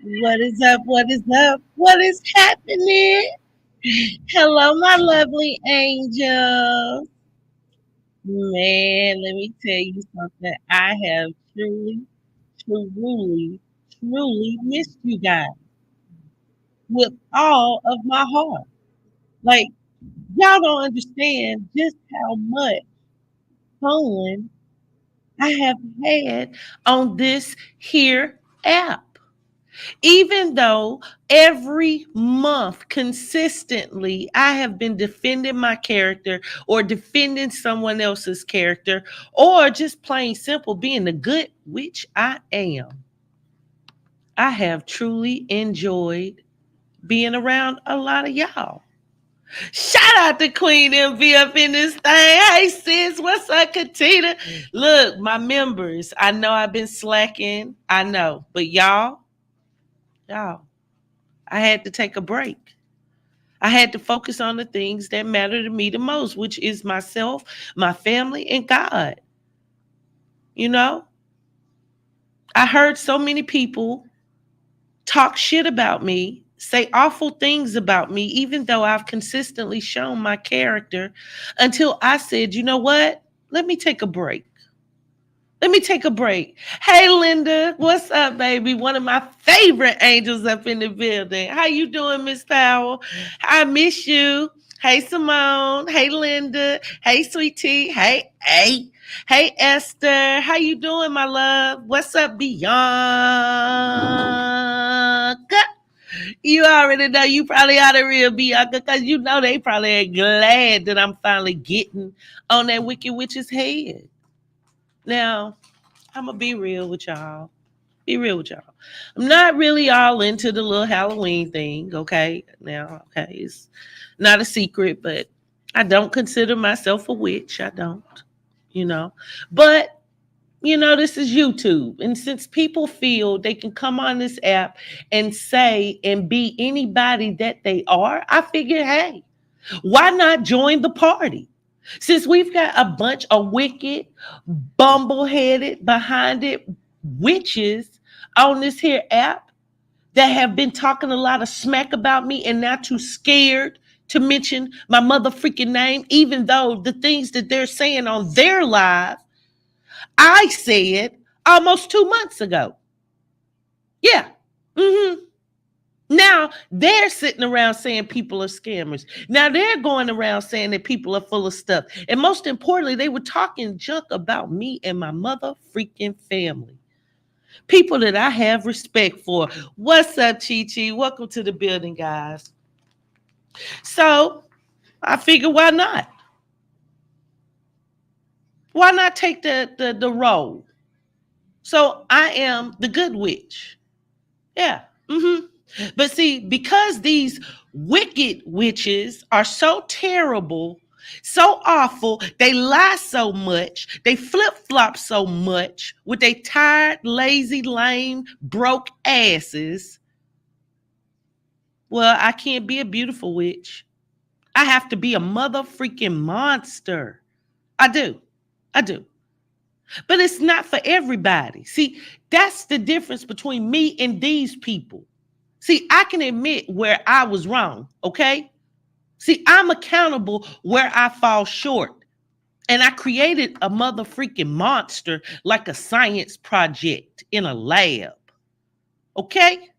What is up? What is up? What is happening? Hello, my lovely angels. Man, let me tell you something. I have truly, truly missed you guys with all of my heart. Like, y'all don't understand just how much fun I have had on this here app. Even though every month consistently I have been defending my character or defending someone else's character or just plain simple being the good which I am, I have truly enjoyed being around a lot of y'all. Shout out to Queen MV up in this thing. Hey sis, what's up, Katina? Look, my members, I know I've been slacking. I know, but y'all, I had to take a break. I had to focus on the things that matter to me the most, which is myself, my family, and God. You know, I heard so many people talk shit about me, say awful things about me, even though I've consistently shown my character until I said, you know what? Let me take a break. Let me take a break. Hey Linda, what's up, baby? One of my favorite angels up in the building. How you doing, Miss Powell? I miss you. Hey Simone. Hey Linda. Hey Sweet Tea. Hey Esther. How you doing, my love? What's up, Bianca? You already know you probably are the real Bianca because you know they probably are glad that I'm finally getting on that Wicked Witch's head. Now, I'm gonna be real with y'all. Be real with y'all. I'm not really all into the little Halloween thing, okay? Now, okay, it's not a secret, but I don't consider myself a witch. I don't, you know. But this is YouTube. And since people feel they can come on this app and say and be anybody that they are, I figure, hey, why not join the party? Since we've got a bunch of wicked, bumble-headed, behind it witches on this here app that have been talking a lot of smack about me and not too scared to mention my mother freaking name, even though the things that they're saying on their live, I said almost 2 months ago. Yeah. Mm-hmm. Now they're sitting around saying people are scammers. Now they're going around saying that people are full of stuff. And most importantly, they were talking junk about me and my mother freaking family. People that I have respect for. What's up, Chi Chi? Welcome to the building, guys. So I figure why not? Why not take the role? So I am the good witch. Yeah. Mm-hmm. But see, because these wicked witches are so terrible, so awful, they lie so much, they flip flop so much with their tired, lazy, lame, broke asses. Well, I can't be a beautiful witch. I have to be a mother freaking monster. I do. I do. But it's not for everybody. See, that's the difference between me and these people. See, I can admit where I was wrong, okay? See, I'm accountable where I fall short. And I created a mother freaking monster like a science project in a lab, okay?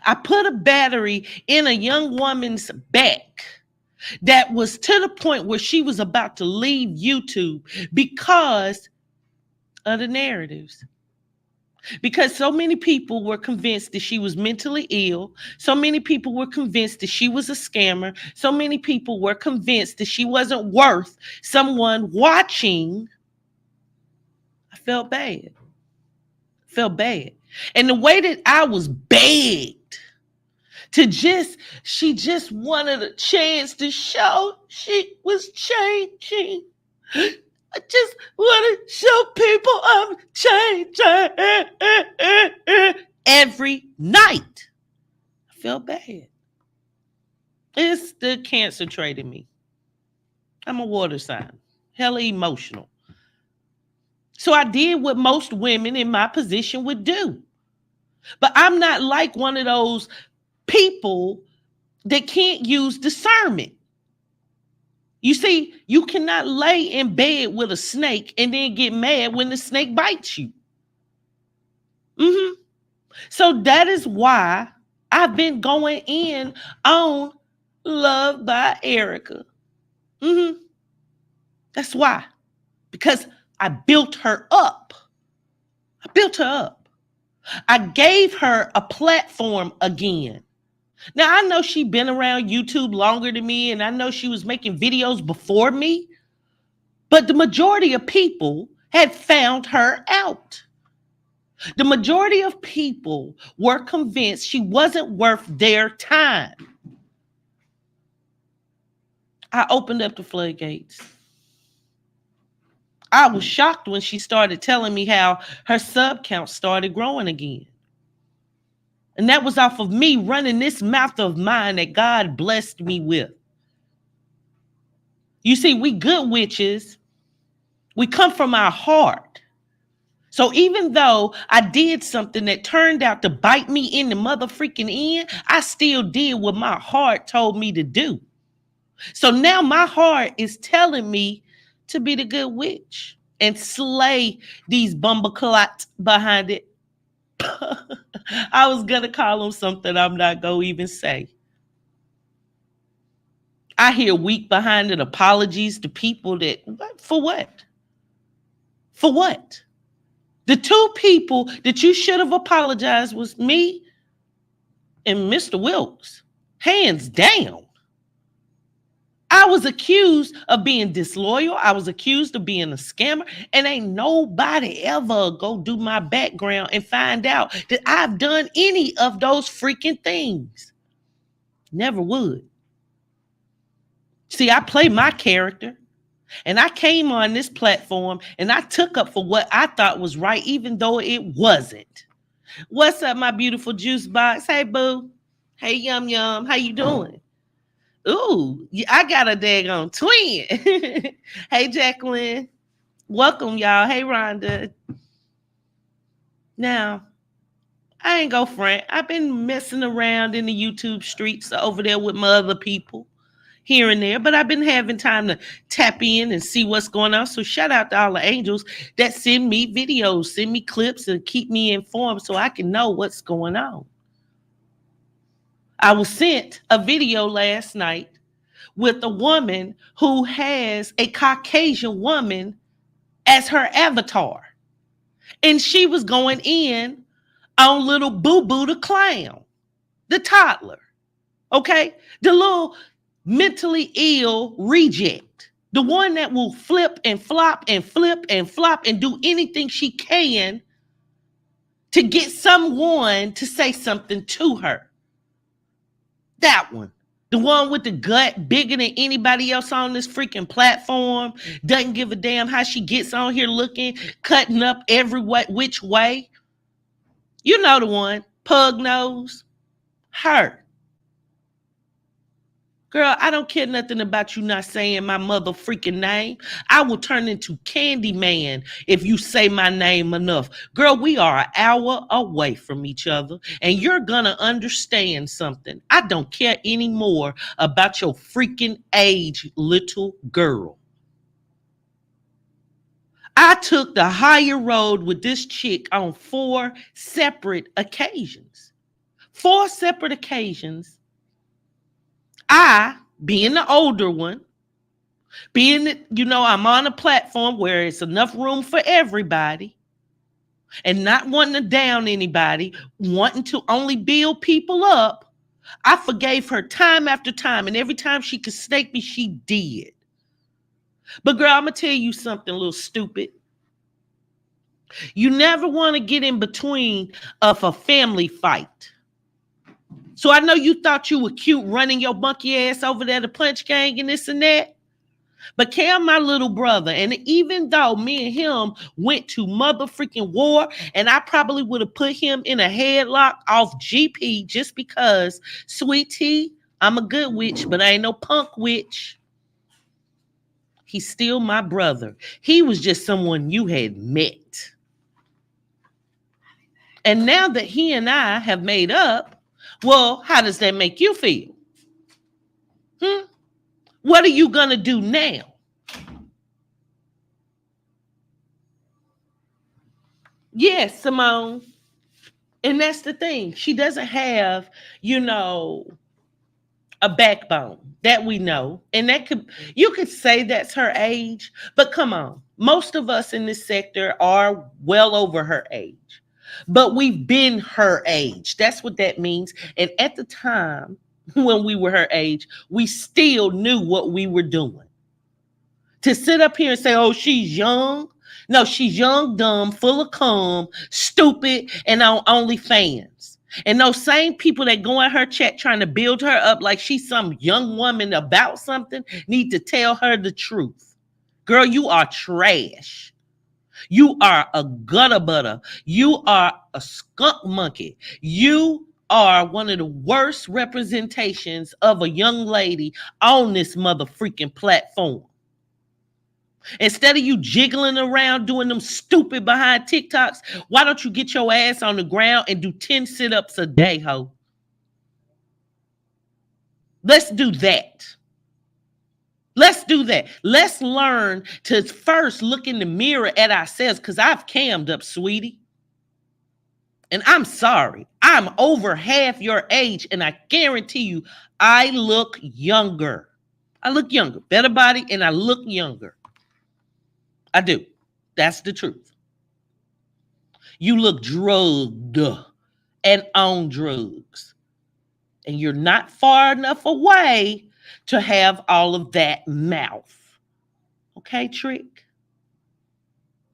I put a battery in a young woman's back that was to the point where she was about to leave YouTube because of the narratives. Because so many people were convinced that she was mentally ill. So many people were convinced that she was a scammer. So many people were convinced that she wasn't worth someone watching. I felt bad. Felt bad. And the way that I was begged to she just wanted a chance to show she was changing. I just want to show people I'm changing every night. I felt bad. It's the cancer trait in me. I'm a water sign, hella emotional. So I did what most women in my position would do. But I'm not like one of those people that can't use discernment. You see, you cannot lay in bed with a snake and then get mad when the snake bites you. Mm-hmm. So that is why I've been going in on Love by Erica. Mm-hmm. That's why. Because I built her up. I built her up. I gave her a platform again. Now I know she's been around YouTube longer than me, and I know she was making videos before me, but the majority of people had found her out. The majority of people were convinced she wasn't worth their time. I opened up the floodgates. I was shocked when she started telling me how her sub count started growing again. And that was off of me running this mouth of mine that God blessed me with. You see, we good witches, we come from our heart. So even though I did something that turned out to bite me in the motherfucking end, I still did what my heart told me to do. So now my heart is telling me to be the good witch and slay these bumbleclots behind it. I was going to call them something I'm not going to even say. I hear weak behind it apologies to people that, for what? For what? The two people that you should have apologized was me and Mr. Wilkes. Hands down. I was accused of being disloyal. I was accused of being a scammer. And ain't nobody ever go do my background and find out that I've done any of those freaking things. Never would. See, I play my character. And I came on this platform and I took up for what I thought was right, even though it wasn't. What's up, my beautiful juice box? Hey, boo. Hey, yum yum. How you doing? Ooh, I got a daggone twin. Hey, Jacqueline. Welcome, y'all. Hey, Rhonda. Now, I ain't go front. I've been messing around in the YouTube streets over there with my other people here and there, but I've been having time to tap in and see what's going on. So shout out to all the angels that send me videos, send me clips, and keep me informed so I can know what's going on. I was sent a video last night with a woman who has a Caucasian woman as her avatar. And she was going in on little Boo Boo the clown, the toddler, okay? The little mentally ill reject, the one that will flip and flop and flip and flop and do anything she can to get someone to say something to her. That one. The one with the gut bigger than anybody else on this freaking platform, doesn't give a damn how she gets on here looking, cutting up every which way. You know the one, pug nose, her. Girl, I don't care nothing about you not saying my mother freaking name. I will turn into Candyman if you say my name enough. Girl, we are an hour away from each other, and you're gonna understand something. I don't care anymore about your freaking age, little girl. I took the higher road with this chick on 4 separate occasions. 4 separate occasions. I, being the older one, being that, I'm on a platform where it's enough room for everybody and not wanting to down anybody, wanting to only build people up, I forgave her time after time. And every time she could snake me, she did. But girl, I'm going to tell you something a little stupid. You never want to get in between of a family fight. So I know you thought you were cute running your monkey ass over there to Punch Gang and this and that. But Cam, my little brother, and even though me and him went to mother freaking war, and I probably would have put him in a headlock off GP just because, sweet tea, I'm a good witch, but I ain't no punk witch. He's still my brother. He was just someone you had met. And now that he and I have made up, well, how does that make you feel? What are you going to do now? Yes, Simone. And that's the thing. She doesn't have, you know, a backbone that we know. And that could, you could say that's her age, but come on. Most of us in this sector are well over her age. But we've been her age. That's what that means. And at the time when we were her age, we still knew what we were doing. To sit up here and say, oh, she's young. No, she's young, dumb, full of cum, stupid, and on OnlyFans. And those same people that go in her chat trying to build her up like she's some young woman about something need to tell her the truth. Girl, you are trash. You are a gutter butter. You are a skunk monkey. You are one of the worst representations of a young lady on this mother freaking platform. Instead of you jiggling around doing them stupid behind TikToks, why don't you get your ass on the ground and do 10 sit-ups a day, ho? Let's do that. Let's do that. Let's learn to first look in the mirror at ourselves, because I've cammed up, sweetie. And I'm sorry. I'm over half your age, and I guarantee you, I look younger. I look younger. Better body, and I look younger. I do. That's the truth. You look drugged and on drugs. And you're not far enough away to have all of that mouth. Okay, Trick?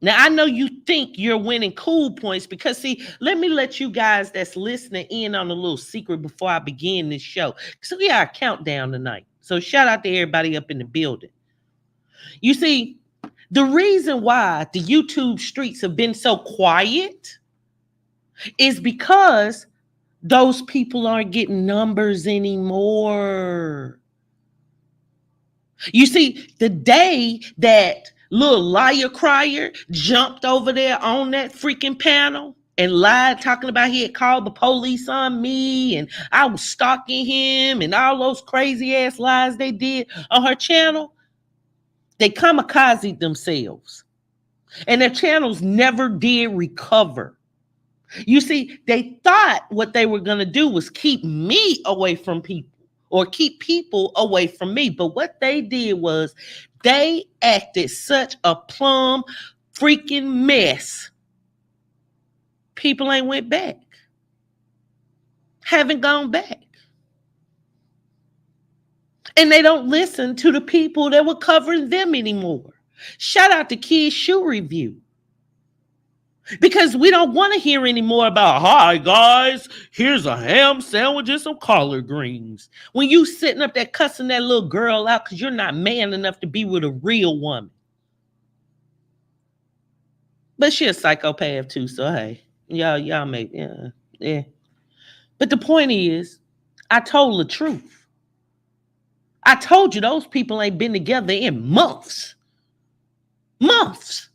Now, I know you think you're winning cool points because, see, let me let you guys that's listening in on a little secret before I begin this show. So we got a countdown tonight. So shout out to everybody up in the building. You see, the reason why the YouTube streets have been so quiet is because those people aren't getting numbers anymore. You see, the day that little liar crier jumped over there on that freaking panel and lied, talking about he had called the police on me and I was stalking him and all those crazy ass lies they did on her channel, they kamikazed themselves. And their channels never did recover. You see, they thought what they were going to do was keep me away from people or keep people away from me. But what they did was they acted such a plumb freaking mess. People ain't went back. Haven't gone back. And they don't listen to the people that were covering them anymore. Shout out to Kids Shoe Review. Because we don't want to hear anymore about, hi guys, here's a ham sandwich and some collard greens. When you sitting up there cussing that little girl out because you're not man enough to be with a real woman. But she a psychopath too, so hey, y'all make, yeah. But the point is, I told the truth. I told you those people ain't been together in months. Months.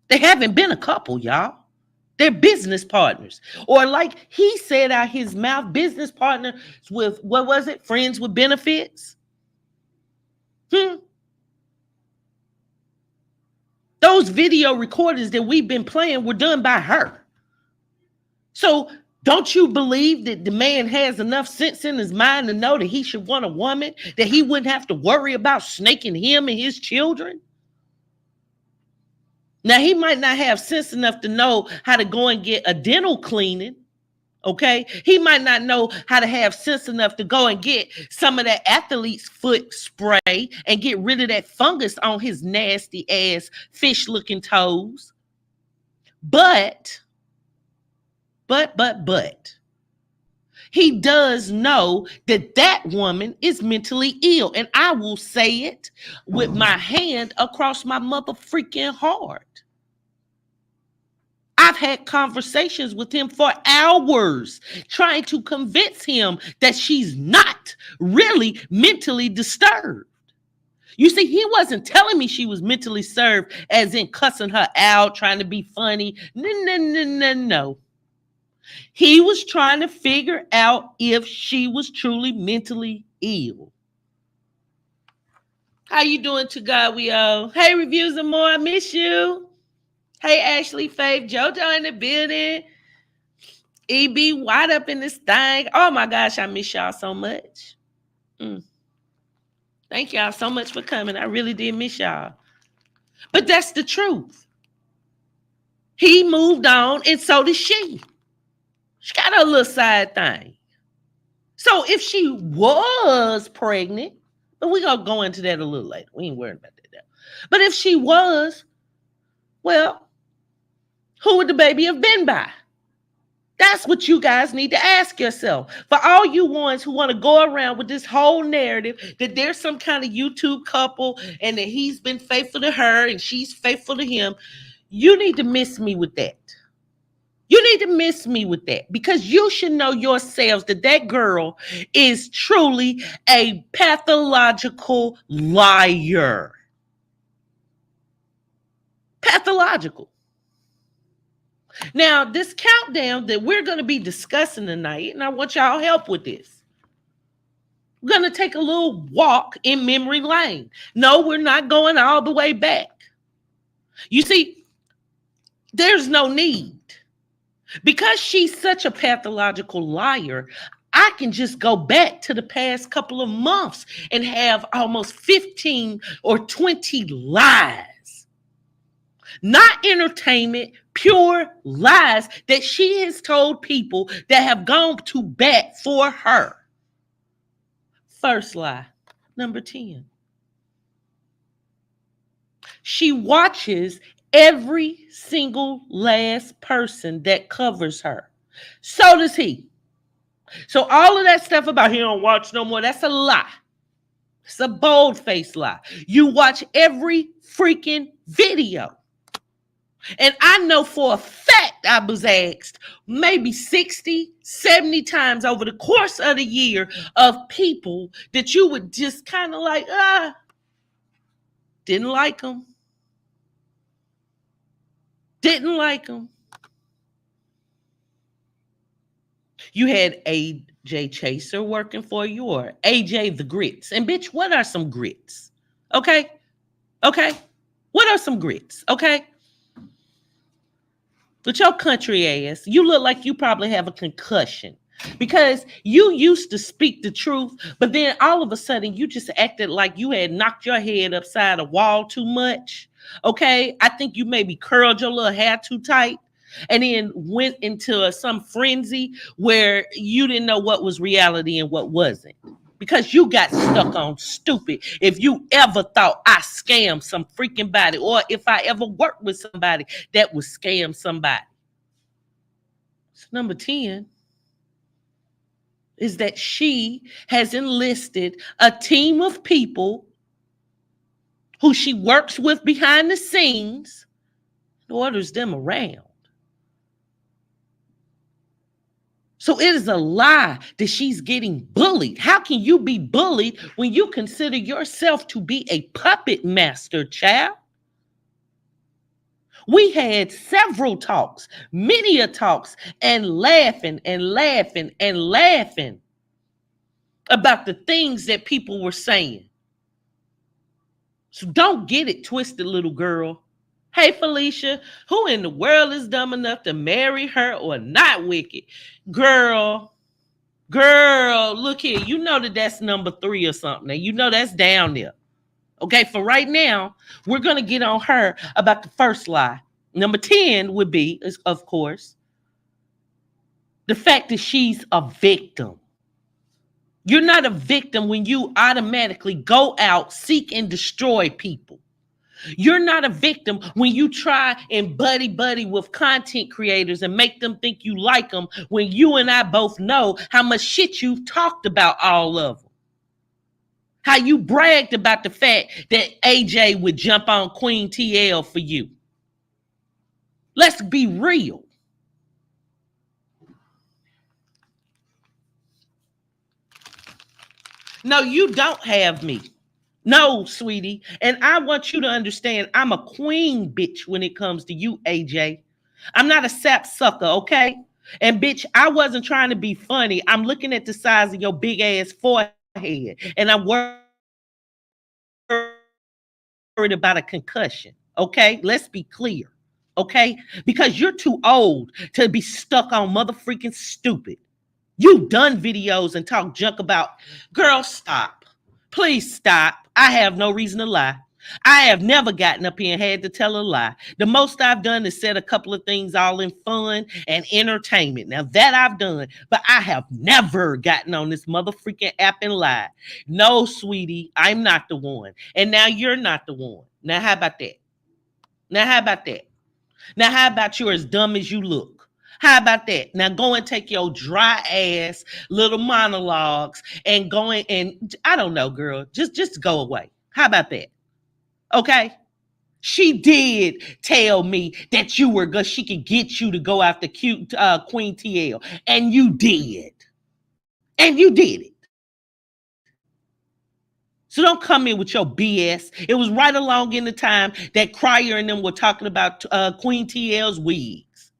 They haven't been a couple, y'all. They're business partners. Or like he said out his mouth, business partners with, what was it? Friends with benefits? Those video recordings that we've been playing were done by her. So don't you believe that the man has enough sense in his mind to know that he should want a woman, that he wouldn't have to worry about snaking him and his children? Now, he might not have sense enough to know how to go and get a dental cleaning, okay? He might not know how to have sense enough to go and get some of that athlete's foot spray and get rid of that fungus on his nasty ass fish-looking toes. But, he does know that that woman is mentally ill. And I will say it with my hand across my mother freaking heart. I've had conversations with him for hours trying to convince him that she's not really mentally disturbed. You see, he wasn't telling me she was mentally disturbed as in cussing her out, trying to be funny. No. He was trying to figure out if she was truly mentally ill. How you doing to God we owe? Hey, Reviews and More, I miss you. Hey, Ashley, Faith, JoJo in the building. EB wide up in this thing. Oh my gosh, I miss y'all so much. Thank y'all so much for coming. I really did miss y'all. But that's the truth. He moved on, and so did she. She got her little side thing. So if she was pregnant, but we're going to go into that a little later. We ain't worried about that. But if she was, well, who would the baby have been by? That's what you guys need to ask yourself. For all you ones who want to go around with this whole narrative that there's some kind of YouTube couple and that he's been faithful to her and she's faithful to him, you need to miss me with that. You need to miss me with that because you should know yourselves that that girl is truly a pathological liar. Pathological. Now, this countdown that we're going to be discussing tonight, and I want y'all help with this. We're going to take a little walk in memory lane. No, we're not going all the way back. You see, there's no need. Because she's such a pathological liar, I can just go back to the past couple of months and have almost 15 or 20 lies. Not entertainment, pure lies that she has told people that have gone to bat for her. First lie, number 10. She watches every single last person that covers her. So does he. So all of that stuff about he don't watch no more, that's a lie. It's a bold-faced lie. You watch every freaking video. And I know for a fact I was asked maybe 60, 70 times over the course of the year of people that you would just kind of like, didn't like them. Didn't like them. You had AJ Chaser working for you or AJ the Grits. And bitch, what are some grits? Okay? Okay? What are some grits? Okay? With your country ass, you look like you probably have a concussion because you used to speak the truth, but then all of a sudden you just acted like you had knocked your head upside a wall too much. Okay? I think you maybe curled your little hair too tight and then went into some frenzy where you didn't know what was reality and what wasn't. Because you got stuck on stupid. If you ever thought I scammed some freaking body, or if I ever worked with somebody that would scam somebody. So number 10 is that she has enlisted a team of people who she works with behind the scenes and orders them around. So it is a lie that she's getting bullied. How can you be bullied when you consider yourself to be a puppet master, child? We had several talks, many a talks, and laughing about the things that people were saying. So don't get it twisted, little girl. Hey, Felicia, who in the world is dumb enough to marry her or not wicked? Girl, look here. You know that that's number 3 or something. And you know that's down there. Okay, for right now, we're going to get on her about the first lie. Number 10 would be, of course, the fact that she's a victim. You're not a victim when you automatically go out, seek and destroy people. You're not a victim when you try and buddy with content creators and make them think you like them when you and I both know how much shit you've talked about all of them. How you bragged about the fact that AJ would jump on Queen TL for you. Let's be real. No, you don't have me. No, sweetie. And I want you to understand I'm a queen bitch when it comes to you, AJ. I'm not a sap sucker, okay? And bitch, I wasn't trying to be funny. I'm looking at the size of your big ass forehead, and I'm worried about a concussion. Okay, let's be clear. Okay, because you're too old to be stuck on motherfucking stupid. You've done videos and talk junk about, girl, stop. Please stop. I have no reason to lie. I have never gotten up here and had to tell a lie. The most I've done is said a couple of things all in fun and entertainment. Now that I've done, but I have never gotten on this motherfucking app and lied. No, sweetie, I'm not the one. And now you're not the one. Now how about that? Now how about that? Now how about you're as dumb as you look? How about that? Now go and take your dry ass little monologues and I don't know, girl. Just go away. How about that? Okay? She did tell me that you were good. She could get you to go after cute Queen TL, and you did, and you did it. So don't come in with your BS. It was right along in the time that Crier and them were talking about Queen TL's wigs.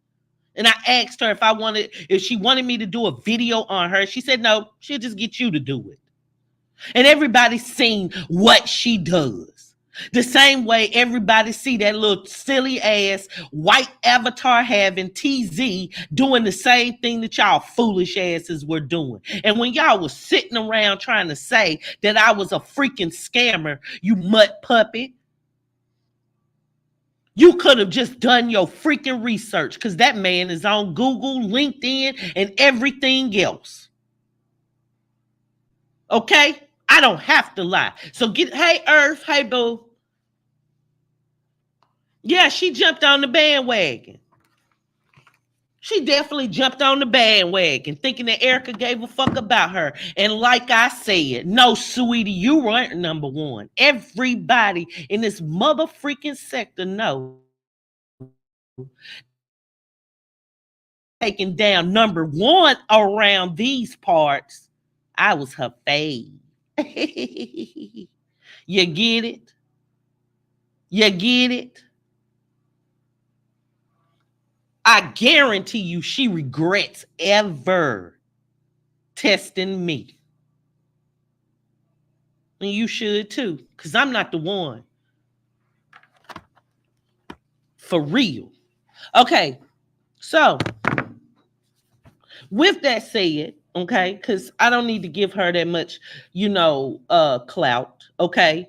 And I asked her if she wanted me to do a video on her. She said no, she'll just get you to do it. And everybody's seen what she does. The same way everybody see that little silly ass white avatar having TZ doing the same thing that y'all foolish asses were doing. And when y'all was sitting around trying to say that I was a freaking scammer, you mutt puppet, you could have just done your freaking research because that man is on Google, LinkedIn, and everything else. Okay? I don't have to lie. So hey, Earth, hey, boo. Yeah, she jumped on the bandwagon. She definitely jumped on the bandwagon thinking that Erica gave a fuck about her. And like I said, no, sweetie, you weren't number one. Everybody in this mother freaking sector know taken down number one around these parts. I was her fave. You get it? You get it? I guarantee you she regrets ever testing me. And you should too, because I'm not the one. For real. Okay, so with that said, okay, because I don't need to give her that much, clout, okay?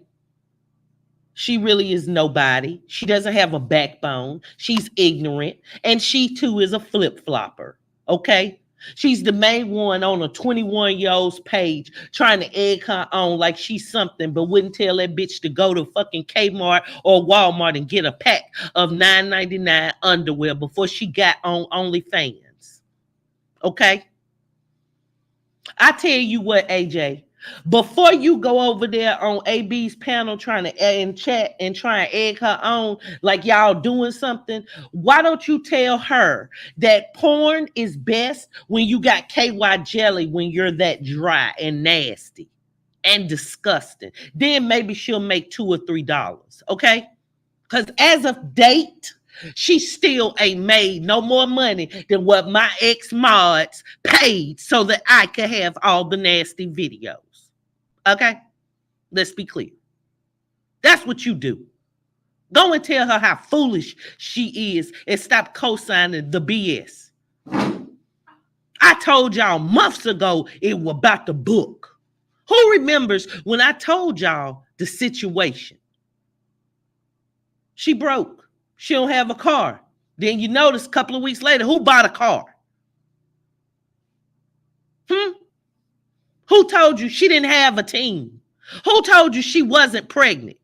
She really is nobody. She doesn't have a backbone. She's ignorant. And she too is a flip flopper. Okay? She's the main one on a 21-year-old's page trying to egg her on like she's something, but wouldn't tell that bitch to go to fucking Kmart or Walmart and get a pack of $9.99 underwear before she got on OnlyFans. Okay? I tell you what, AJ, before you go over there on AB's panel trying to in chat and try and egg her on like y'all doing something, why don't you tell her that porn is best when you got KY jelly when you're that dry and nasty and disgusting? Then maybe she'll make $2 or $3, okay? Because as of date, she still ain't made no more money than what my ex-mods paid so that I could have all the nasty videos. Okay? Let's be clear. That's what you do. Go and tell her how foolish she is and stop co-signing the BS. I told y'all months ago it was about the book. Who remembers when I told y'all the situation? She broke. She don't have a car. Then you notice a couple of weeks later, who bought a car? Who told you she didn't have a team? Who told you she wasn't pregnant?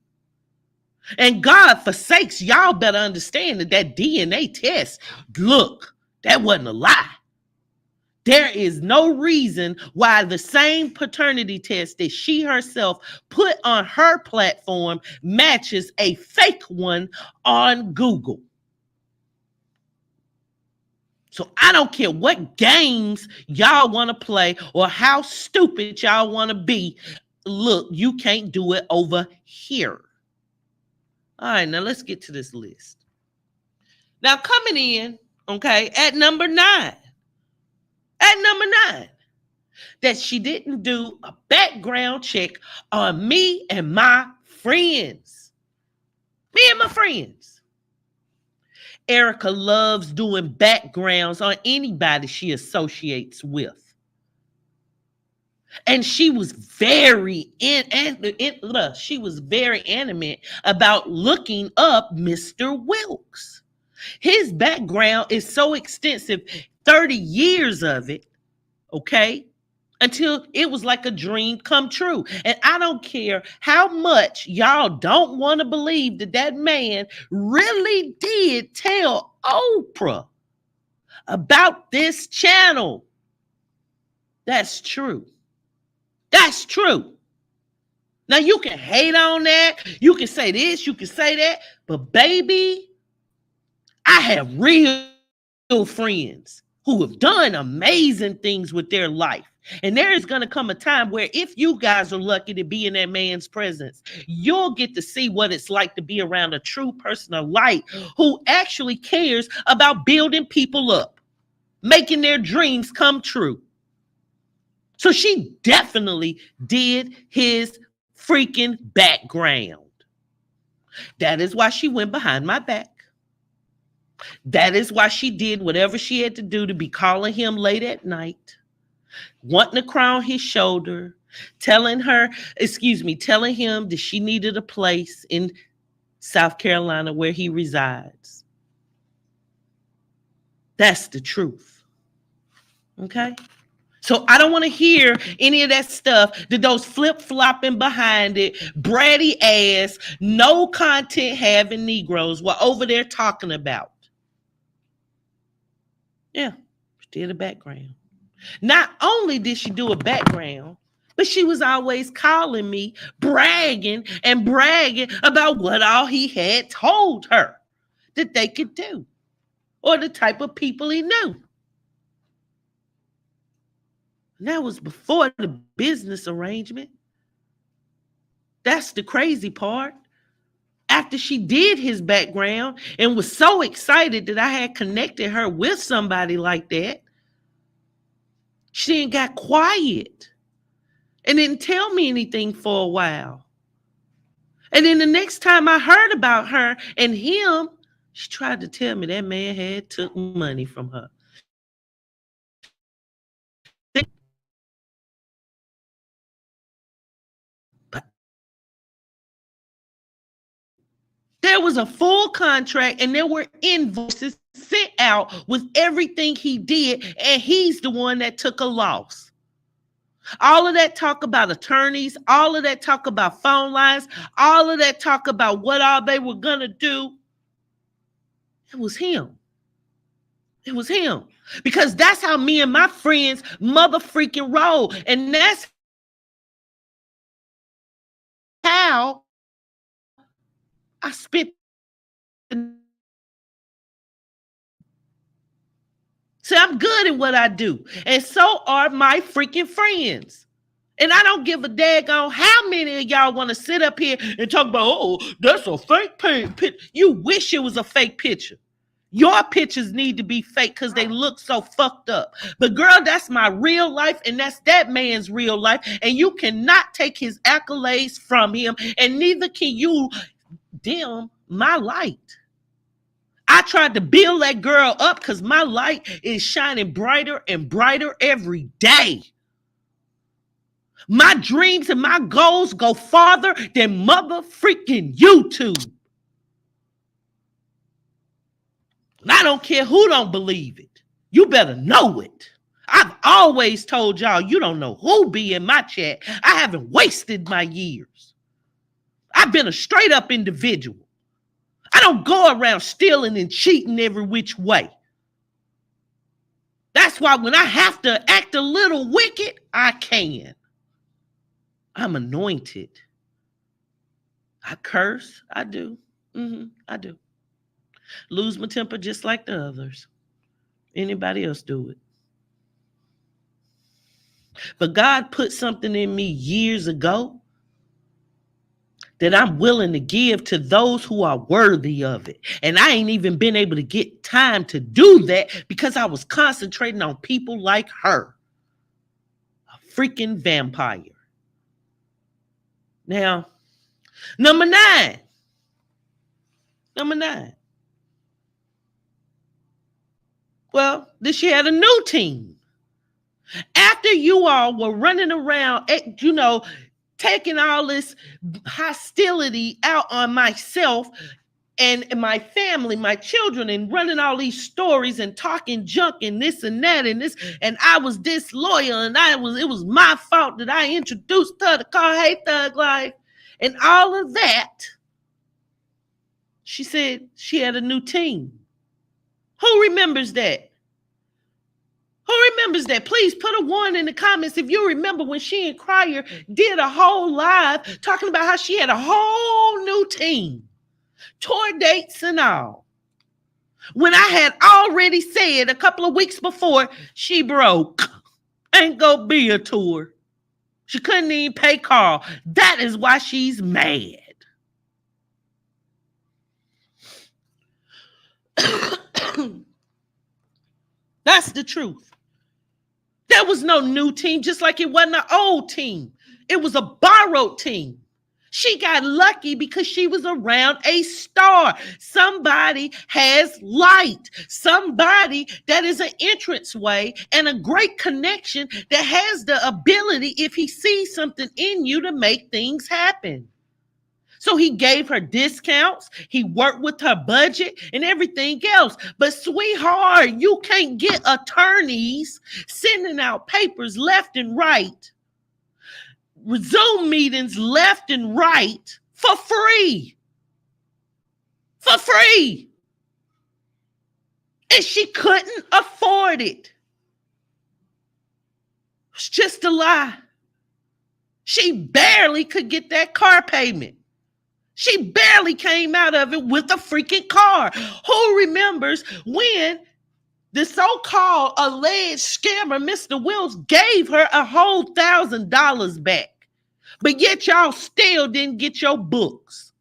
And God forsakes, y'all better understand that DNA test, look, that wasn't a lie. There is no reason why the same paternity test that she herself put on her platform matches a fake one on Google. So I don't care what games y'all want to play or how stupid y'all want to be. Look, you can't do it over here. All right, now let's get to this list. Now coming in, okay, at number 9. At number 9, that she didn't do a background check on me and my friends. Me and my friends. Erica loves doing backgrounds on anybody she associates with. And she was she was very animate about looking up Mr. Wilkes. His background is so extensive, 30 years of it, okay? Until it was like a dream come true. And I don't care how much y'all don't want to believe that that man really did tell Oprah about this channel. That's true. That's true. Now you can hate on that. You can say this, you can say that. But baby, I have real friends who have done amazing things with their life. And there is going to come a time where if you guys are lucky to be in that man's presence, you'll get to see what it's like to be around a true person of light who actually cares about building people up, making their dreams come true. So she definitely did his freaking background. That is why she went behind my back. That is why she did whatever she had to do to be calling him late at night, wanting to cry on his shoulder, telling him that she needed a place in South Carolina where he resides. That's the truth. Okay? So I don't want to hear any of that stuff that those flip-flopping behind it, bratty ass, no content having Negroes were over there talking about. Yeah, she did a background. Not only did she do a background, but she was always calling me, bragging about what all he had told her that they could do, or the type of people he knew. And that was before the business arrangement. That's the crazy part. After she did his background and was so excited that I had connected her with somebody like that, she then got quiet and didn't tell me anything for a while. And then the next time I heard about her and him, she tried to tell me that man had took money from her. But there was a full contract and there were invoices sent out with everything he did, and he's the one that took a loss. All of that talk about attorneys, all of that talk about phone lines, all of that talk about what all they were going to do, it was him. It was him. Because that's how me and my friends mother freaking roll. And that's how I spit. See, I'm good at what I do. And so are my freaking friends. And I don't give a daggone how many of y'all want to sit up here and talk about, oh, that's a fake picture. You wish it was a fake picture. Your pictures need to be fake because they look so fucked up. But girl, that's my real life, and that's that man's real life. And you cannot take his accolades from him, and neither can you dim my light. I tried to build that girl up because my light is shining brighter and brighter every day. My dreams and my goals go farther than mother freaking YouTube. And I don't care who don't believe it. You better know it. I've always told y'all, you don't know who be in my chat. I haven't wasted my years. I've been a straight up individual. I don't go around stealing and cheating every which way. That's why when I have to act a little wicked, I can. I'm anointed. I curse. I do. I do. Lose my temper just like the others. Anybody else do it. But God put something in me years ago that I'm willing to give to those who are worthy of it. And I ain't even been able to get time to do that because I was concentrating on people like her. A freaking vampire. Now, number nine. Number nine. Well, this year had a new team. After you all were running around, taking all this hostility out on myself and my family, my children, and running all these stories and talking junk and this and that and this, and I was disloyal and it was my fault that I introduced her to call Hey Thug Life and all of that. She said she had a new team. Who remembers that? Who remembers that? Please put a one in the comments if you remember when she and Cryer did a whole live talking about how she had a whole new team, tour dates and all. When I had already said a couple of weeks before, she broke. Ain't gonna be a tour. She couldn't even pay Carl. That is why she's mad. That's the truth. There was no new team, just like it wasn't an old team. It was a borrowed team. She got lucky because she was around a star. Somebody has light. Somebody that is an entranceway and a great connection that has the ability, if he sees something in you, to make things happen. So he gave her discounts. He worked with her budget and everything else. But sweetheart, you can't get attorneys sending out papers left and right, Zoom meetings left and right for free. For free. And she couldn't afford it. It's just a lie. She barely could get that car payment. She barely came out of it with a freaking car. Who remembers when the so-called alleged scammer, Mr. Wills, gave her a whole $1,000 back? But yet y'all still didn't get your books.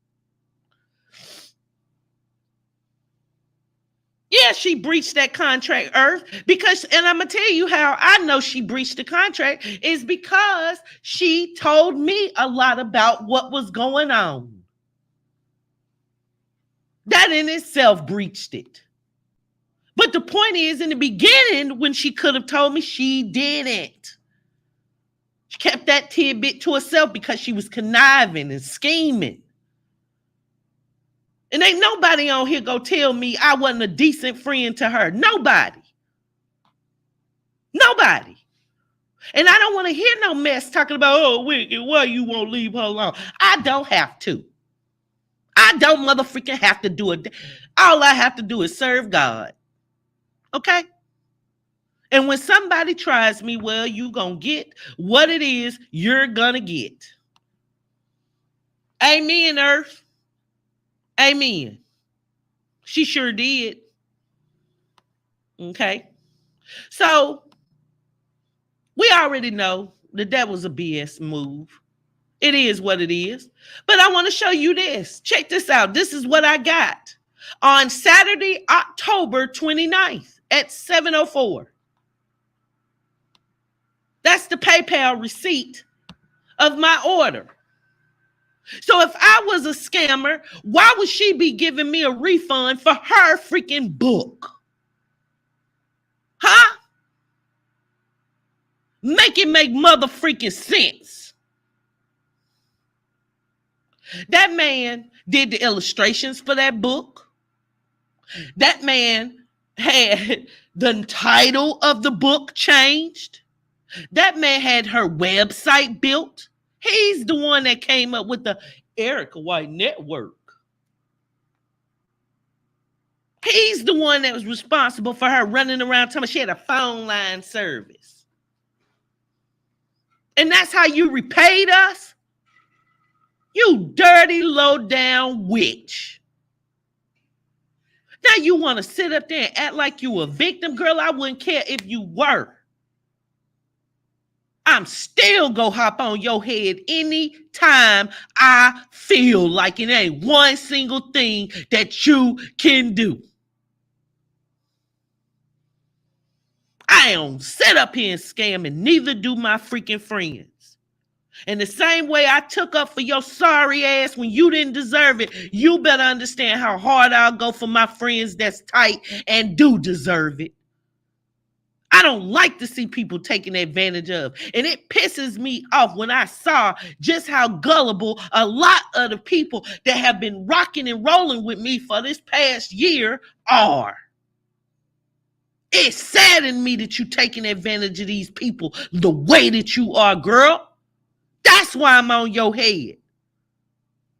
Yeah, she breached that contract, Earth, because, and I'm going to tell you how I know she breached the contract, is because she told me a lot about what was going on. That in itself breached it. But the point is, in the beginning, when she could have told me, she didn't. She kept that tidbit to herself because she was conniving and scheming. And ain't nobody on here go tell me I wasn't a decent friend to her. Nobody. Nobody. And I don't want to hear no mess talking about, oh, Wicked, why you won't leave her alone? I don't have to. I don't motherfucking have to do it. All I have to do is serve God. Okay? And when somebody tries me, well, you gonna get what it is you're gonna get. Amen, Earth. Amen. She sure did. Okay? So, we already know that was a BS move. It is what it is. But I want to show you this. Check this out. This is what I got on Saturday, October 29th at 7:04. That's the PayPal receipt of my order. So if I was a scammer, why would she be giving me a refund for her freaking book? Huh? Make it make mother freaking sense. That man did the illustrations for that book. That man had the title of the book changed. That man had her website built. He's the one that came up with the Erica White Network. He's the one that was responsible for her running around telling me she had a phone line service. And that's how you repaid us? You dirty, low-down witch. Now you want to sit up there and act like you a victim? Girl, I wouldn't care if you were. I'm still go hop on your head anytime I feel like it ain't one single thing that you can do. I don't sit up here and scam, and neither do my freaking friends. And the same way I took up for your sorry ass when you didn't deserve it, you better understand how hard I'll go for my friends that's tight and do deserve it. I don't like to see people taken advantage of. And it pisses me off when I saw just how gullible a lot of the people that have been rocking and rolling with me for this past year are. It saddened me that you taking advantage of these people the way that you are, girl. That's why I'm on your head.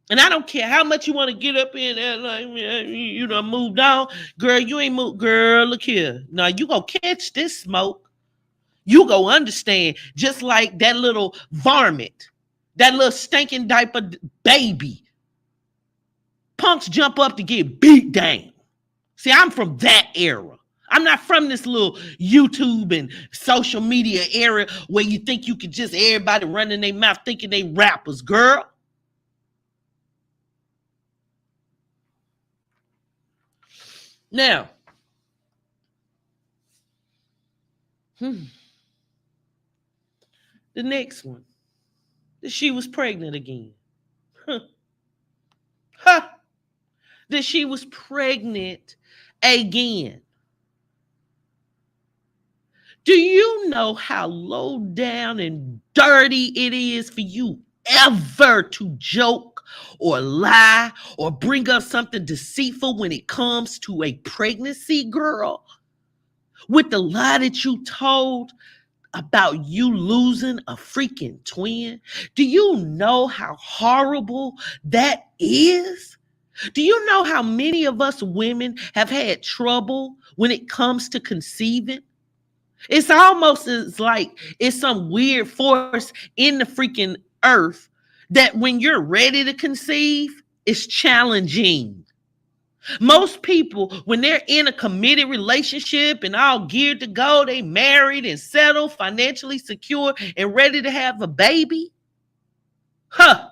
And I don't care how much you want to get up in there, like, you done moved on. Girl, you ain't moved. Girl, look here. Now, you gonna catch this smoke. You go understand, just like that little varmint, that little stinking diaper baby. Punks jump up to get beat down. See, I'm from that era. I'm not from this little YouTube and social media era where you think you could just everybody running their mouth thinking they rappers, girl. Now, the next one, that she was pregnant again. Huh. Huh. That she was pregnant again. Do you know how low down and dirty it is for you ever to joke or lie or bring up something deceitful when it comes to a pregnancy, girl? With the lie that you told about you losing a freaking twin? Do you know how horrible that is? Do you know how many of us women have had trouble when it comes to conceiving? It's almost as like it's some weird force in the freaking earth that when you're ready to conceive, it's challenging. Most people, when they're in a committed relationship and all geared to go, they married and settled, financially secure, and ready to have a baby. Huh.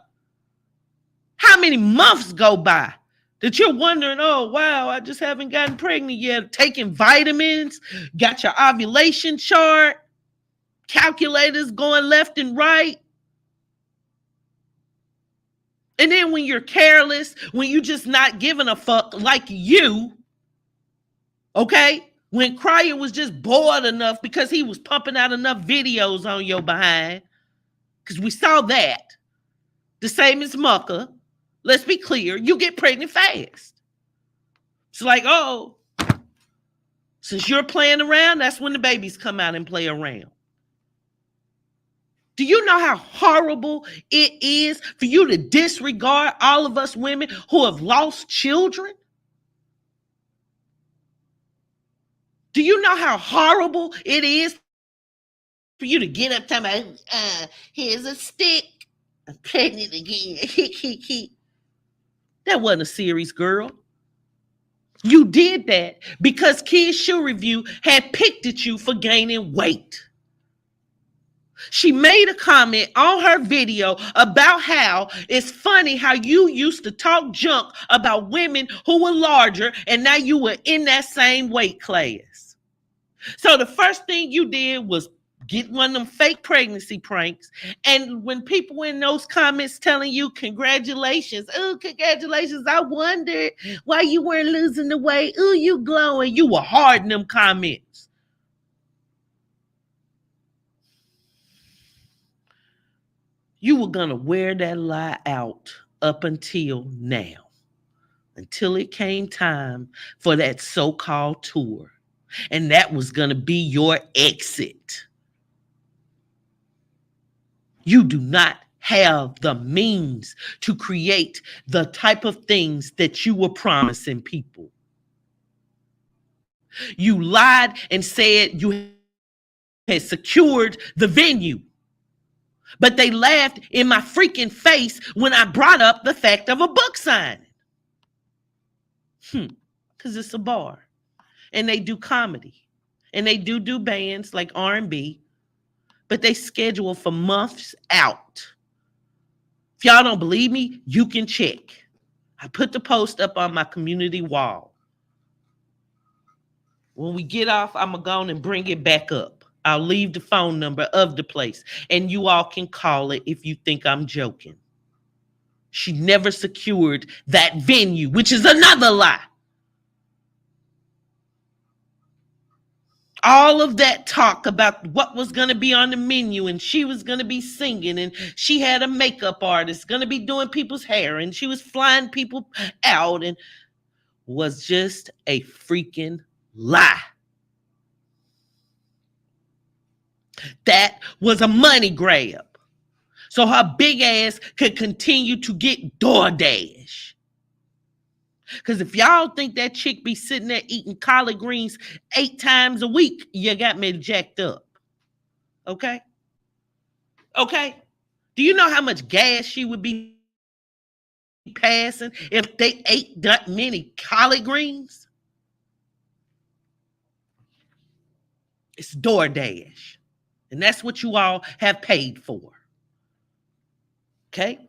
How many months go by that you're wondering, oh, wow, I just haven't gotten pregnant yet? Taking vitamins, got your ovulation chart, calculators going left and right. And then when you're careless, when you just not giving a fuck like you, okay? When Cryer was just bored enough because he was pumping out enough videos on your behind, because we saw that. The same as Mucker. Let's be clear, you get pregnant fast. It's like, oh, since you're playing around, that's when the babies come out and play around. Do you know how horrible it is for you to disregard all of us women who have lost children? Do you know how horrible it is for you to get up talking about, here's a stick, I'm pregnant again. That wasn't a series, girl. You did that because Kids Shoe Review had picked at you for gaining weight. She made a comment on her video about how it's funny how you used to talk junk about women who were larger and now you were in that same weight class. So the first thing you did was get one of them fake pregnancy pranks. And when people in those comments telling you congratulations, oh, congratulations, I wondered why you weren't losing the weight. Oh, you glowing. You were hard in them comments. You were going to wear that lie out up until now, until it came time for that so-called tour. And that was going to be your exit. You do not have the means to create the type of things that you were promising people. You lied and said you had secured the venue. But they laughed in my freaking face when I brought up the fact of a book signing. Because it's a bar. And they do comedy. And they do bands like R&B. but they schedule for months out. If y'all don't believe me, you can check. I put the post up on my community wall. When we get off, I'm going to go on and bring it back up. I'll leave the phone number of the place, and you all can call it if you think I'm joking. She never secured that venue, which is another lie. All of that talk about what was going to be on the menu, and she was going to be singing, and she had a makeup artist going to be doing people's hair, and she was flying people out, and was just a freaking lie. That was a money grab, so her big ass could continue to get DoorDash. Because if y'all think that chick be sitting there eating collard greens 8 times a week, you got me jacked up. Okay? Okay? Do you know how much gas she would be passing if they ate that many collard greens? It's DoorDash. And that's what you all have paid for. Okay?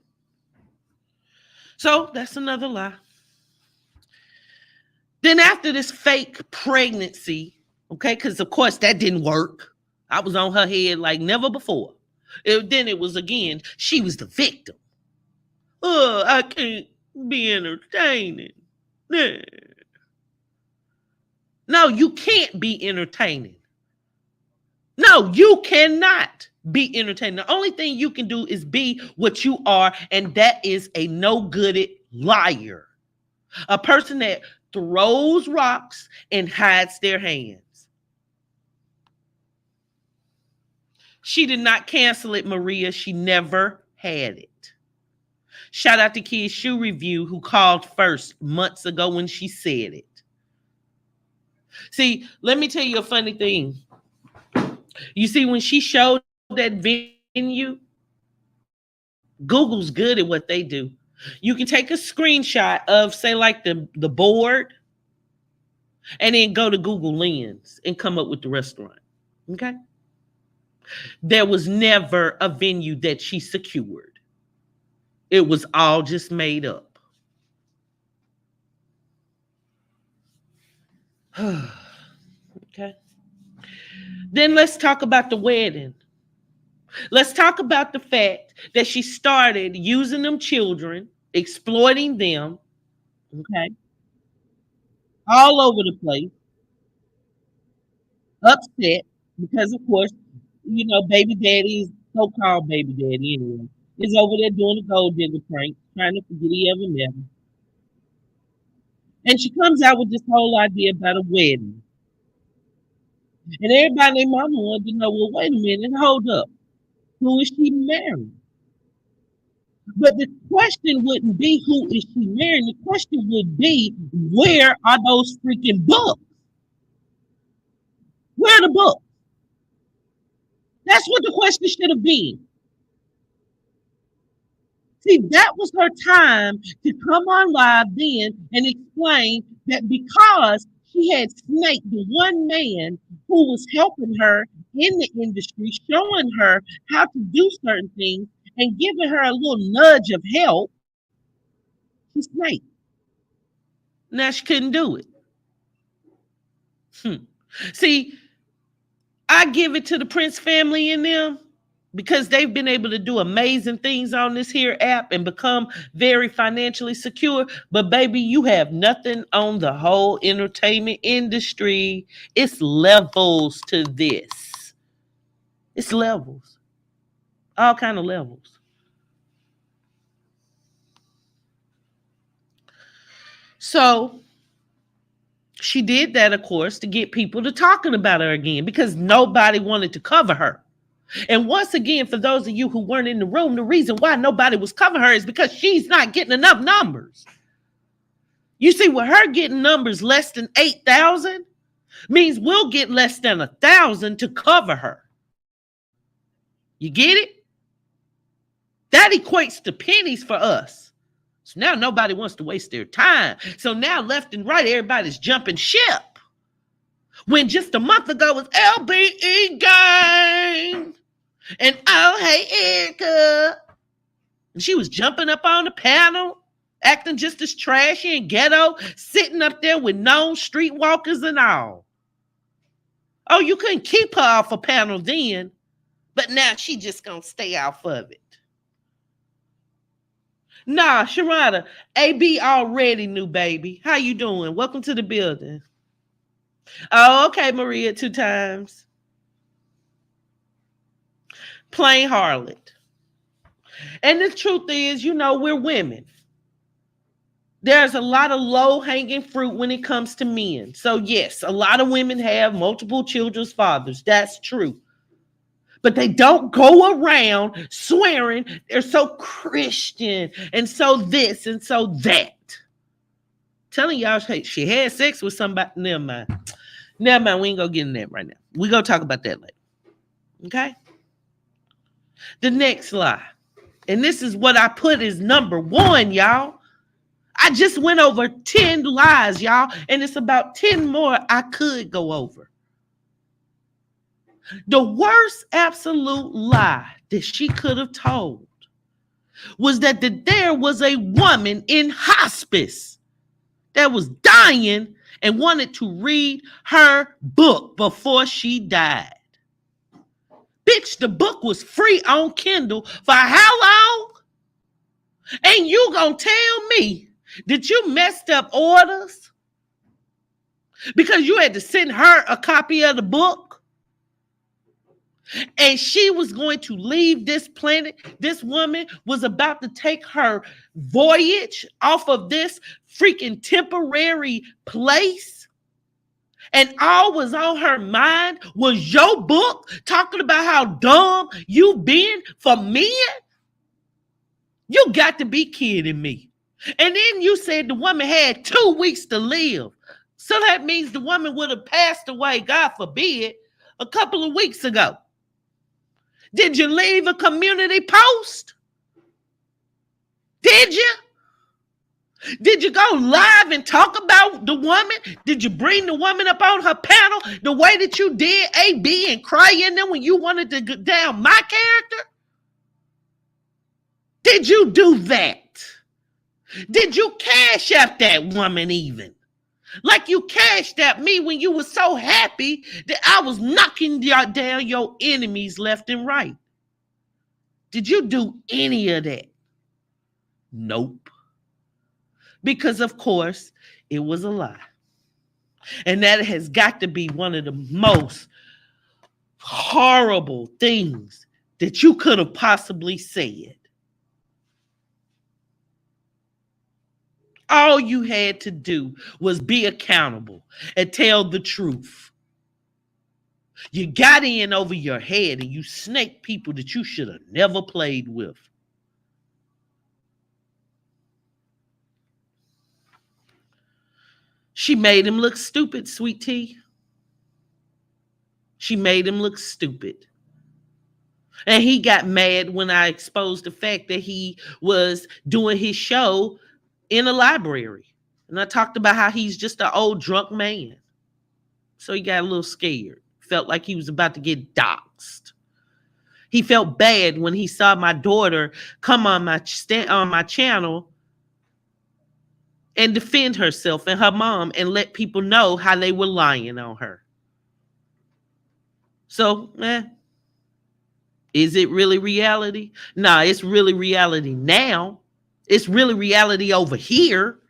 So that's another lie. Then after this fake pregnancy, okay, because of course that didn't work. I was on her head like never before. Then it was again, she was the victim. Oh, I can't be entertaining. No, you can't be entertaining. No, you cannot be entertaining. The only thing you can do is be what you are, and that is a no-gooded liar. A person that throws rocks and hides their hands. She did not cancel it, Maria. She never had it. Shout out to Kid's Shoe Review, who called first months ago when she said it. See, let me tell you a funny thing. You see, when she showed that venue, Google's good at what they do. You can take a screenshot of, say, like the board, and then go to Google Lens and come up with the restaurant. Okay? There was never a venue that she secured. It was all just made up. Okay. Then let's talk about the wedding. Let's talk about the fact that she started using them children, exploiting them, okay, all over the place, upset because, of course, you know, baby daddy is so-called baby daddy anyway, is over there doing the gold digger prank, trying to forget he ever met her. And she comes out with this whole idea about a wedding. And everybody and their mama wanted to know, well, wait a minute, hold up. Who is she marrying? But the question wouldn't be who is she marrying. The question would be, where are those freaking books? Where are the books? That's what the question should have been. See, that was her time to come on live then and explain that because she had snaked the one man who was helping her in the industry, showing her how to do certain things and giving her a little nudge of help, she snaked. Now she couldn't do it. See, I give it to the Prince family in them because they've been able to do amazing things on this here app and become very financially secure. But baby, you have nothing on the whole entertainment industry. It's levels to this. It's levels. All kind of levels. So she did that, of course, to get people to talking about her again because nobody wanted to cover her. And once again, for those of you who weren't in the room, the reason why nobody was covering her is because she's not getting enough numbers. You see, with her getting numbers less than 8,000 means we'll get less than 1,000 to cover her. You get it? That equates to pennies for us. So now nobody wants to waste their time. So now left and right, everybody's jumping ship. When just a month ago was LBE gang. And oh, hey, Erica. And she was jumping up on the panel, acting just as trashy and ghetto, sitting up there with known streetwalkers and all. Oh, you couldn't keep her off a panel then, but now she just gonna stay off of it. Nah, Sharada, AB already knew, baby. How you doing? Welcome to the building. Oh, okay, Maria, 2 times. Plain harlot. And the truth is, we're women. There's a lot of low-hanging fruit when it comes to men. So yes, a lot of women have multiple children's fathers. That's true. But they don't go around swearing they're so Christian and so this and so that. Telling y'all she had sex with somebody. Never mind. Never mind. We ain't gonna get in that right now. We gonna talk about that later. Okay? The next lie. And this is what I put as number 1, y'all. I just went over 10 lies, y'all, and it's about 10 more I could go over. The worst absolute lie that she could have told was that there was a woman in hospice that was dying and wanted to read her book before she died. Bitch, the book was free on Kindle for how long? And you gonna tell me that you messed up orders because you had to send her a copy of the book? And she was going to leave this planet. This woman was about to take her voyage off of this freaking temporary place. And all was on her mind was your book talking about how dumb you been for men. You got to be kidding me. And then you said the woman had 2 weeks to live. So that means the woman would have passed away, God forbid, a couple of weeks ago. Did you leave a community post? Did you? Did you go live and talk about the woman? Did you bring the woman up on her panel the way that you did AB and cry in them when you wanted to get down my character? Did you do that? Did you cash out that woman even? Like you cashed at me when you were so happy that I was knocking down your enemies left and right. Did you do any of that? Nope. Because, of course, it was a lie. And that has got to be one of the most horrible things that you could have possibly said. All you had to do was be accountable and tell the truth. You got in over your head and you snaked people that you should have never played with. She made him look stupid, sweet tea. She made him look stupid. And he got mad when I exposed the fact that he was doing his show in a library. And I talked about how he's just an old drunk man. So he got a little scared. Felt like he was about to get doxxed. He felt bad when he saw my daughter come on my channel and defend herself and her mom and let people know how they were lying on her. So, is it really reality? Nah, it's really reality now. It's really reality over here.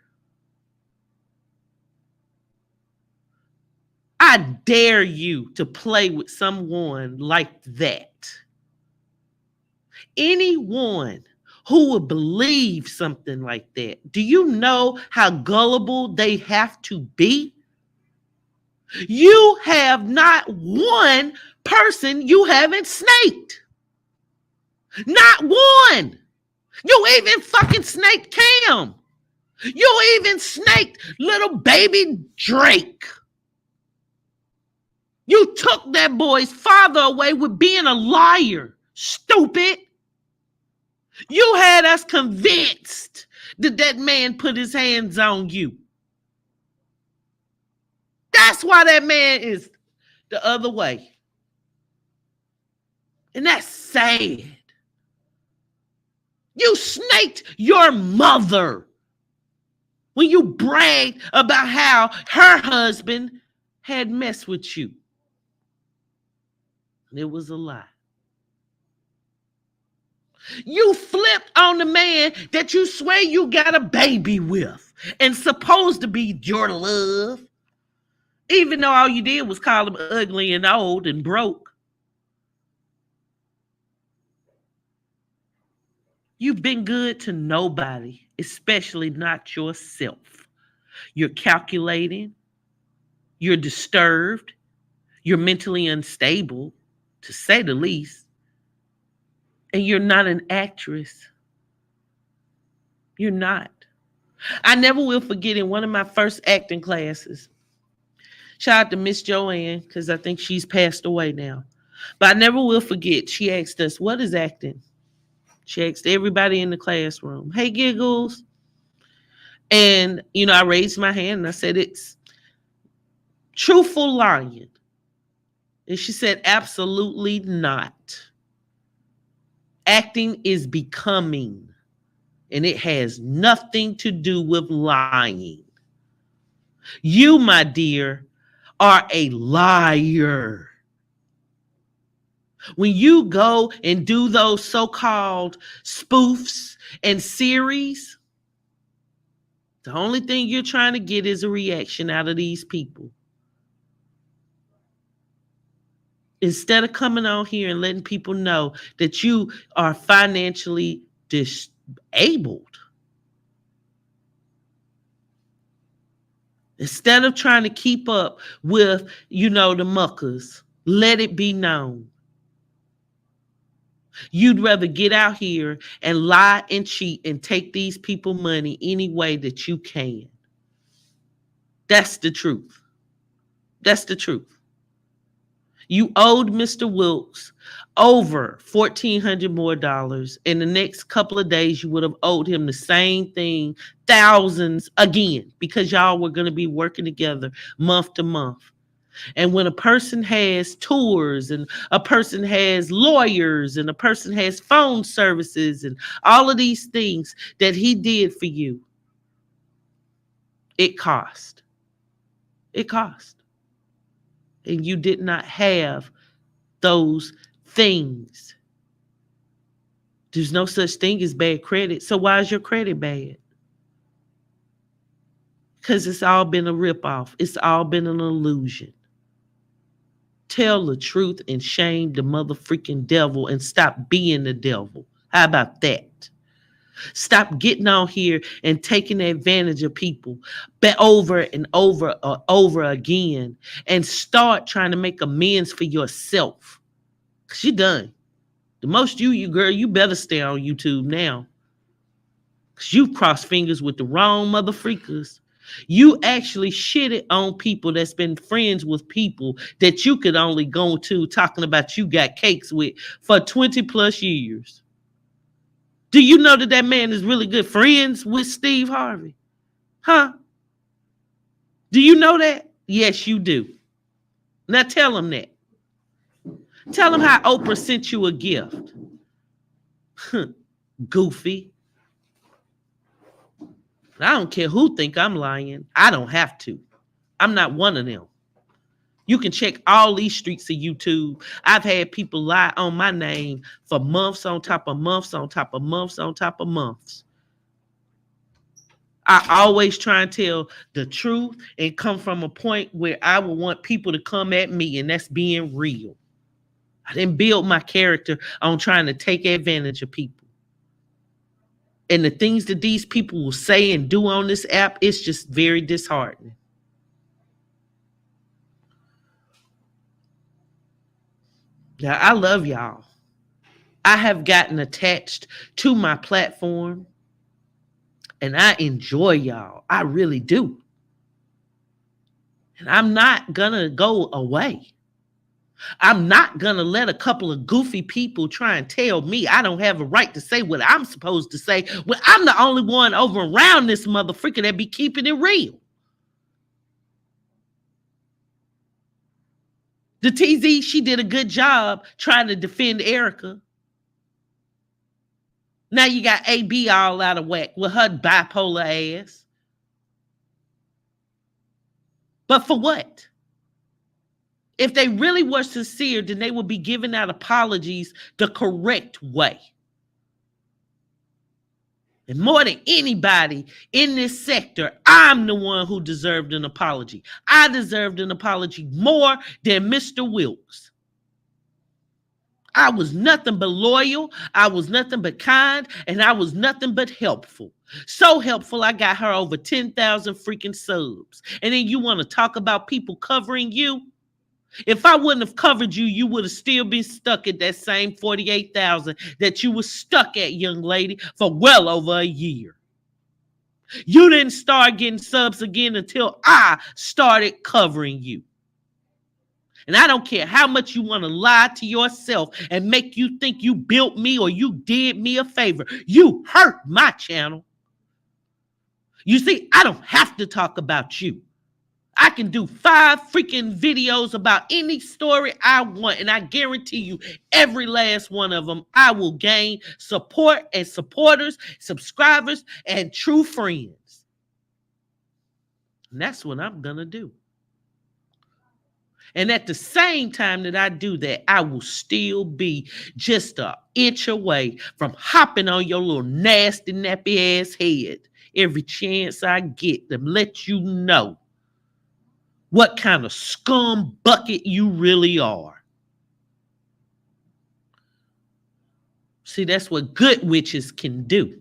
I dare you to play with someone like that. Anyone who would believe something like that, do you know how gullible they have to be? You have not one person you haven't snaked. Not one. You even fucking snaked Cam. You even snaked little baby Drake. You took that boy's father away with being a liar. Stupid. You had us convinced that that man put his hands on you. That's why that man is the other way. And that's sad. You snaked your mother when you bragged about how her husband had messed with you. It was a lie. You flipped on the man that you swear you got a baby with and supposed to be your love, even though all you did was call him ugly and old and broke. You've been good to nobody, especially not yourself. You're calculating, you're disturbed, you're mentally unstable, to say the least, and you're not an actress. You're not. I never will forget in one of my first acting classes. Shout out to Miss Joanne, because I think she's passed away now. But I never will forget, she asked us, what is acting? She asked everybody in the classroom, hey, giggles. And, I raised my hand and I said, it's truthful lying. And she said, absolutely not. Acting is becoming, and it has nothing to do with lying. You, my dear, are a liar. When you go and do those so-called spoofs and series, the only thing you're trying to get is a reaction out of these people. Instead of coming on here and letting people know that you are financially disabled. Instead of trying to keep up with, the muckers, let it be known. You'd rather get out here and lie and cheat and take these people money any way that you can. That's the truth. That's the truth. You owed Mr. Wilkes over $1,400 more. In the next couple of days, you would have owed him the same thing, thousands again, because y'all were going to be working together month to month. And when a person has tours and a person has lawyers and a person has phone services and all of these things that he did for you, it cost. It cost. And you did not have those things. There's no such thing as bad credit. So why is your credit bad? Because it's all been a ripoff. It's all been an illusion. Tell the truth and shame the motherfucking devil and stop being the devil. How about that? Stop getting on here and taking advantage of people over and over again, and start trying to make amends for yourself. Because you're done. The most you girl, you better stay on YouTube now. Because you've crossed fingers with the wrong motherfreakers. You actually shitted on people that's been friends with people that you could only go to talking about you got cakes with for 20 plus years. Do you know that man is really good friends with Steve Harvey? Huh? Do you know that? Yes, you do. Now tell him that. Tell him how Oprah sent you a gift. Goofy. I don't care who think I'm lying. I don't have to. I'm not one of them. You can check all these streets of YouTube. I've had people lie on my name for months on top of months on top of months on top of months. I always try and tell the truth and come from a point where I would want people to come at me, and that's being real. I didn't build my character on trying to take advantage of people. And the things that these people will say and do on this app, it's just very disheartening. Now, I love y'all. I have gotten attached to my platform, and I enjoy y'all. I really do. And I'm not going to go away. I'm not going to let a couple of goofy people try and tell me I don't have a right to say what I'm supposed to say when I'm the only one over around this motherfucker that be keeping it real. The TZ, she did a good job trying to defend Erica. Now you got AB all out of whack with her bipolar ass. But for what? If they really were sincere, then they would be giving out apologies the correct way. And more than anybody in this sector, I'm the one who deserved an apology. I deserved an apology more than Mr. Wilkes. I was nothing but loyal. I was nothing but kind. And I was nothing but helpful. So helpful, I got her over 10,000 freaking subs. And then you want to talk about people covering you? If I wouldn't have covered you, you would have still been stuck at that same 48,000 that you were stuck at, young lady, for well over a year. You didn't start getting subs again until I started covering you. And I don't care how much you want to lie to yourself and make you think you built me or you did me a favor. You hurt my channel. You see, I don't have to talk about you. I can do 5 freaking videos about any story I want, and I guarantee you every last one of them, I will gain support and supporters, subscribers, and true friends. And that's what I'm going to do. And at the same time that I do that, I will still be just an inch away from hopping on your little nasty, nappy ass head every chance I get to let you know what kind of scum bucket you really are. See, that's what good witches can do.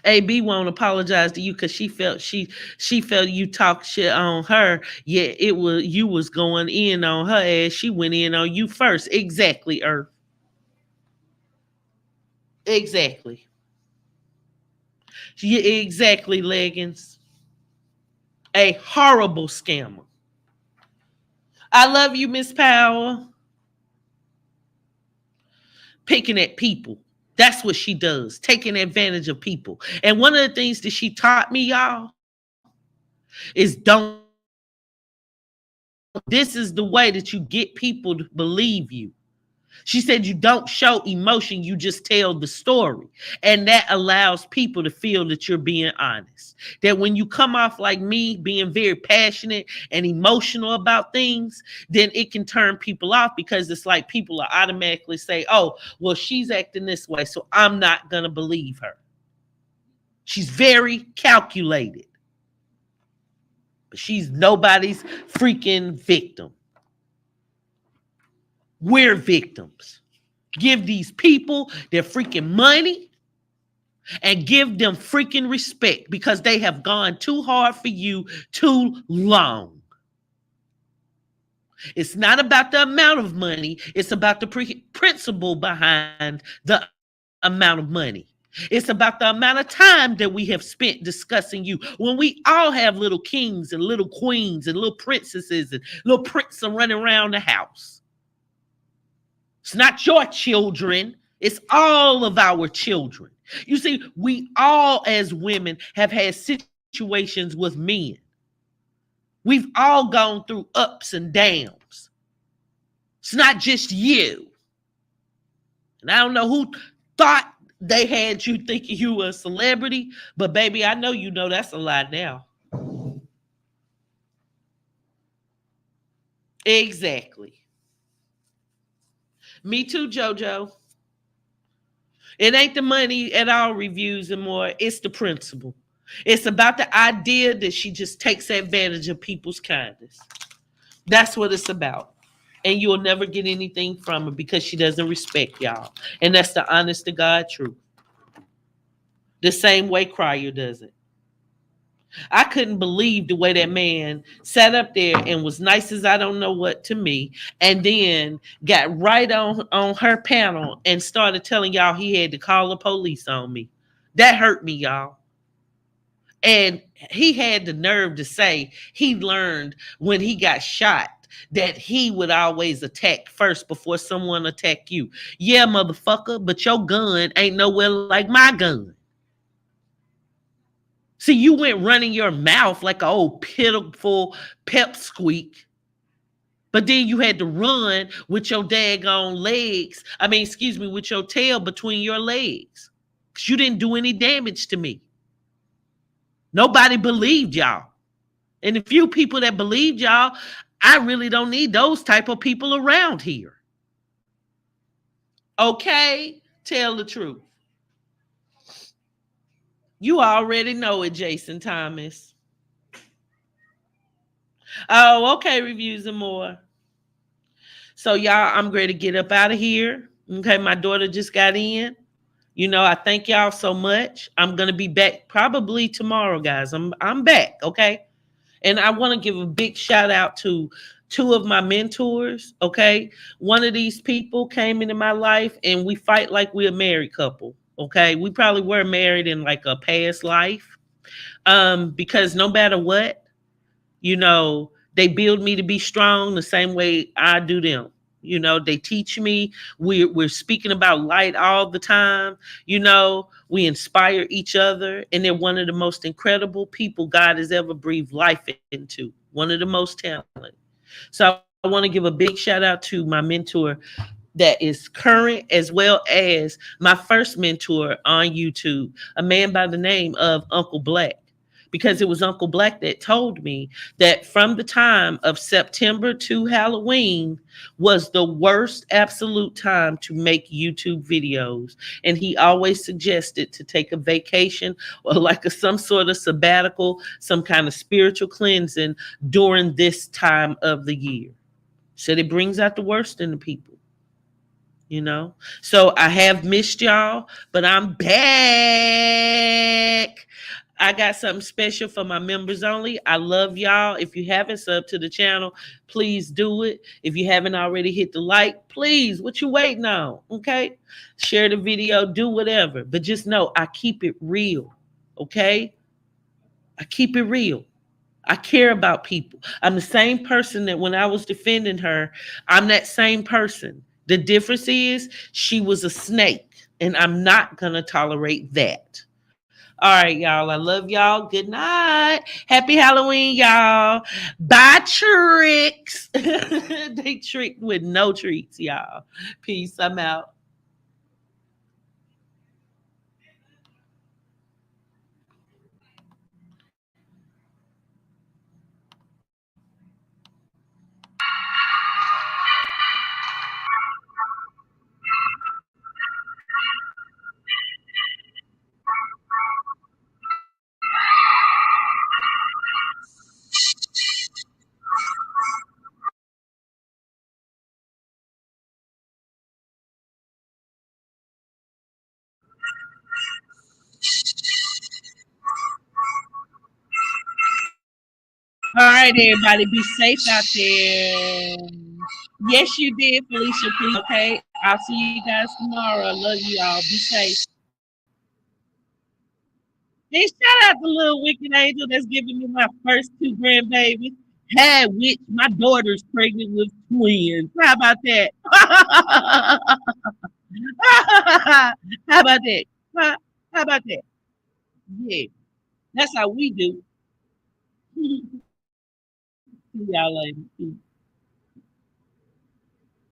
AB won't apologize to you because she felt you talk shit on her. Yeah, you was going in on her ass. She went in on you first. Exactly, Earth. Exactly. Yeah, exactly, Leggings. A horrible scammer. I love you, Miss Power. Picking at people. That's what she does, taking advantage of people. And one of the things that she taught me, y'all, is don't. This is the way that you get people to believe you. She said you don't show emotion, you just tell the story. And that allows people to feel that you're being honest. That when you come off like me, being very passionate and emotional about things, then it can turn people off because it's like people will automatically say, oh, well, she's acting this way, so I'm not going to believe her. She's very calculated. But she's nobody's freaking victim. We're victims. Give these people their freaking money and give them freaking respect because they have gone too hard for you too long. It's not about the amount of money. It's about the principle behind the amount of money. It's about the amount of time that we have spent discussing you. When we all have little kings and little queens and little princesses and little princes running around the house. It's not your children. It's all of our children. You see, we all as women have had situations with men. We've all gone through ups and downs. It's not just you. And I don't know who thought they had you thinking you were a celebrity, but baby, I know you know that's a lie now. Exactly. Me too, JoJo. It ain't the money at all, reviews and more. It's the principle. It's about the idea that she just takes advantage of people's kindness. That's what it's about. And you'll never get anything from her because she doesn't respect y'all. And that's the honest to God truth. The same way Cryer does it. I couldn't believe the way that man sat up there and was nice as I don't know what to me, and then got right on her panel and started telling y'all he had to call the police on me. That hurt me, y'all. And he had the nerve to say he learned when he got shot that he would always attack first before someone attack you. Yeah, motherfucker, but your gun ain't nowhere like my gun. See, you went running your mouth like a old pitiful pep squeak, but then you had to run with your daggone legs. I mean, excuse me, with your tail between your legs. Because you didn't do any damage to me. Nobody believed y'all. And the few people that believed y'all, I really don't need those type of people around here. Okay? Tell the truth. You already know it, Jason Thomas. Oh, okay, reviews and more. So, y'all, I'm ready to get up out of here. Okay, my daughter just got in. I thank y'all so much. I'm gonna be back probably tomorrow, guys. I'm back, okay? And I want to give a big shout out to two of my mentors, okay? One of these people came into my life and we fight like we're a married couple, okay? We probably were married in like a past life. Because no matter what, they build me to be strong the same way I do them. They teach me. We're speaking about light all the time. We inspire each other, and they're one of the most incredible people God has ever breathed life into. One of the most talented. So I want to give a big shout out to my mentor that is current, as well as my first mentor on YouTube, a man by the name of Uncle Black. Because it was Uncle Black that told me that from the time of September to Halloween was the worst absolute time to make YouTube videos. And he always suggested to take a vacation or like some sort of sabbatical, some kind of spiritual cleansing during this time of the year. Said it brings out the worst in the people. So I have missed y'all, but I'm back. I got something special for my members only. I love y'all. If you haven't subbed to the channel, please do it. If you haven't already hit the like, please, what you waiting on? Okay? Share the video, do whatever. But just know I keep it real. Okay? I keep it real. I care about people. I'm the same person that when I was defending her, I'm that same person. The difference is she was a snake, and I'm not going to tolerate that. All right, y'all. I love y'all. Good night. Happy Halloween, y'all. Bye, tricks. They tricked with no treats, y'all. Peace. I'm out. All right, everybody. Be safe out there. Yes, you did, Felicia. Please. Okay. I'll see you guys tomorrow. I love you all. Be safe. Hey, shout out to little wicked angel that's giving me my first two grandbabies. Had which my daughter's pregnant with twins. How about that? How about that? Huh? How about that? Yeah, that's how we do. See y'all later.